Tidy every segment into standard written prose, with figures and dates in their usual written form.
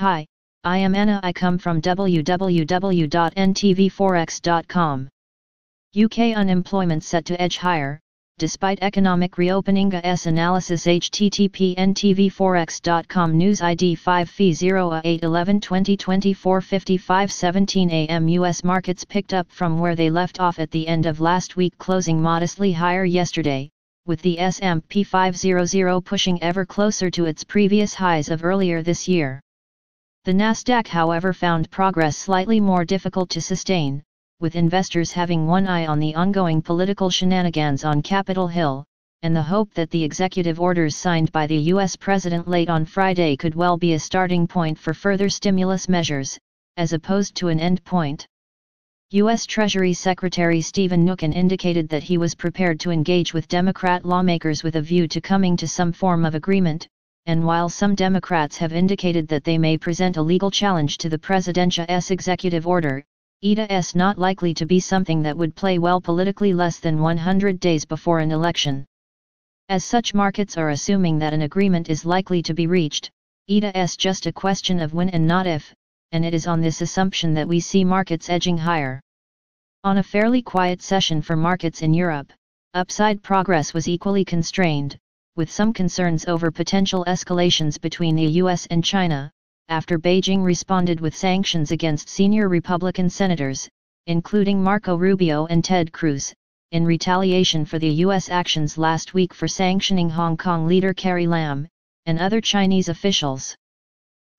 Hi, I am Anna. I come from www.ntvforex.com. UK unemployment set to edge higher, despite economic reopeningâ analysis. http ntvforex.com News ID 5 Fee 0 8 11 2024 55:17 am. US markets picked up from where they left off at the end of last week, closing modestly higher yesterday, with the S&amp 500 pushing ever closer to its previous highs of earlier this year. The Nasdaq, however, found progress slightly more difficult to sustain, with investors having one eye on the ongoing political shenanigans on Capitol Hill, and the hope that the executive orders signed by the U.S. President late on Friday could well be a starting point for further stimulus measures, as opposed to an end point. U.S. Treasury Secretary Steven Mnuchin indicated that he was prepared to engage with Democrat lawmakers with a view to coming to some form of agreement, and while some Democrats have indicated that they may present a legal challenge to the president's executive order, it's not likely to be something that would play well politically less than 100 days before an election. As such, markets are assuming that an agreement is likely to be reached. It's just a question of when and not if, and it is on this assumption that we see markets edging higher. On a fairly quiet session for markets in Europe, upside progress was equally constrained, with some concerns over potential escalations between the US and China, after Beijing responded with sanctions against senior Republican senators, including Marco Rubio and Ted Cruz, in retaliation for the US actions last week for sanctioning Hong Kong leader Carrie Lam, and other Chinese officials.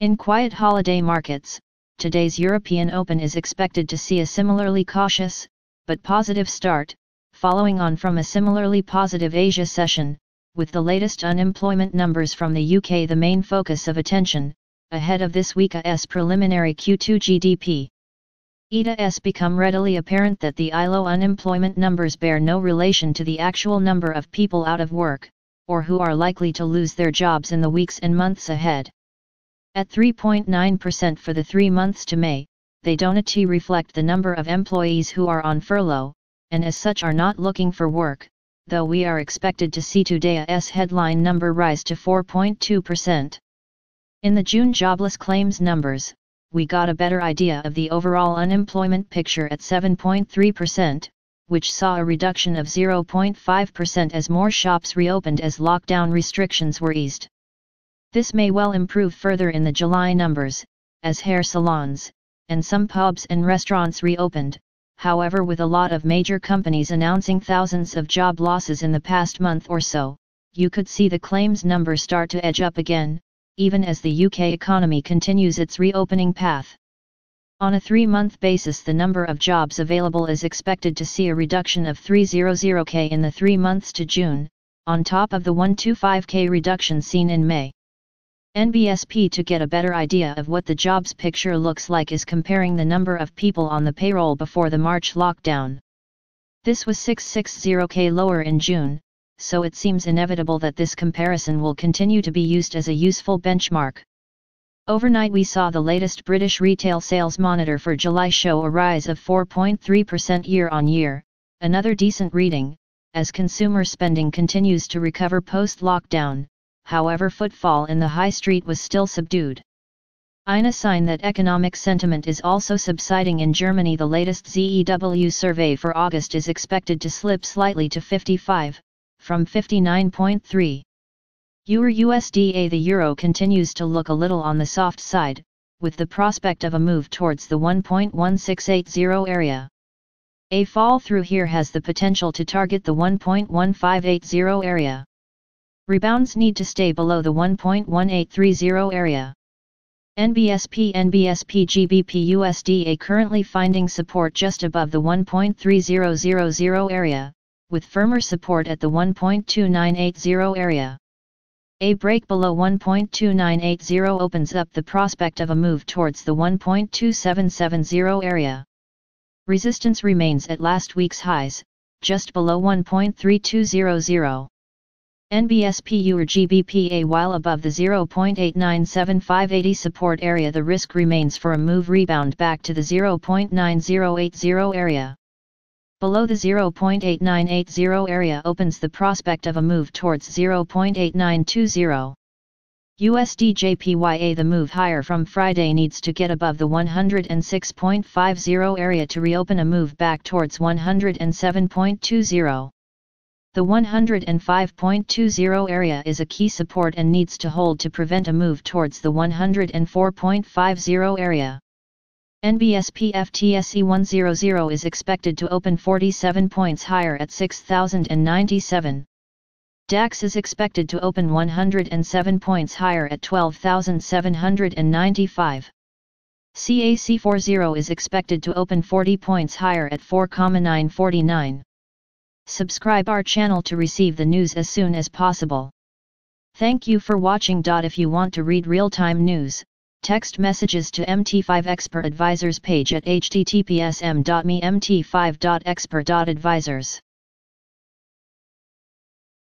In quiet holiday markets, today's European Open is expected to see a similarly cautious, but positive start, following on from a similarly positive Asia session, with the latest unemployment numbers from the UK the main focus of attention, ahead of this week's preliminary Q2 GDP. It's become readily apparent that the ILO unemployment numbers bear no relation to the actual number of people out of work, or who are likely to lose their jobs in the weeks and months ahead. At 3.9% for the 3 months to May, they don't reflect the number of employees who are on furlough, and as such are not looking for work, though we are expected to see today's headline number rise to 4.2%. In the June jobless claims numbers, we got a better idea of the overall unemployment picture at 7.3%, which saw a reduction of 0.5% as more shops reopened as lockdown restrictions were eased. This may well improve further in the July numbers, as hair salons, and some pubs and restaurants reopened. However, with a lot of major companies announcing thousands of job losses in the past month or so, you could see the claims number start to edge up again, even as the UK economy continues its reopening path. On a 3-month basis, the number of jobs available is expected to see a reduction of 300,000 in the 3 months to June, on top of the 125,000 reduction seen in May. NBSP, to get a better idea of what the jobs picture looks like, is comparing the number of people on the payroll before the March lockdown. This was 660,000 lower in June, so it seems inevitable that this comparison will continue to be used as a useful benchmark. Overnight, we saw the latest British retail sales monitor for July show a rise of 4.3% year-on-year, another decent reading, as consumer spending continues to recover post-lockdown. However, footfall in the high street was still subdued. In a sign that economic sentiment is also subsiding in Germany, the latest ZEW survey for August is expected to slip slightly to 55, from 59.3. EUR/USD. The euro continues to look a little on the soft side, with the prospect of a move towards the 1.1680 area. A fall through here has the potential to target the 1.1580 area. Rebounds need to stay below the 1.1830 area. NBSP GBP USD currently finding support just above the 1.3000 area, with firmer support at the 1.2980 area. A break below 1.2980 opens up the prospect of a move towards the 1.2770 area. Resistance remains at last week's highs, just below 1.3200. NBSP EUR/GBP while above the 0.897580 support area, the risk remains for a move rebound back to the 0.9080 area. Below the 0.8980 area opens the prospect of a move towards 0.8920. USD JPYA. The move higher from Friday needs to get above the 106.50 area to reopen a move back towards 107.20. The 105.20 area is a key support and needs to hold to prevent a move towards the 104.50 area. NBSP FTSE 100 is expected to open 47 points higher at 6,097. DAX is expected to open 107 points higher at 12,795. CAC 40 is expected to open 40 points higher at 4,949. Subscribe our channel to receive the news as soon as possible. Thank you for watching. If you want to read real-time news, text messages to MT5 Expert Advisors page at https://m.me/mt5.expert.advisors.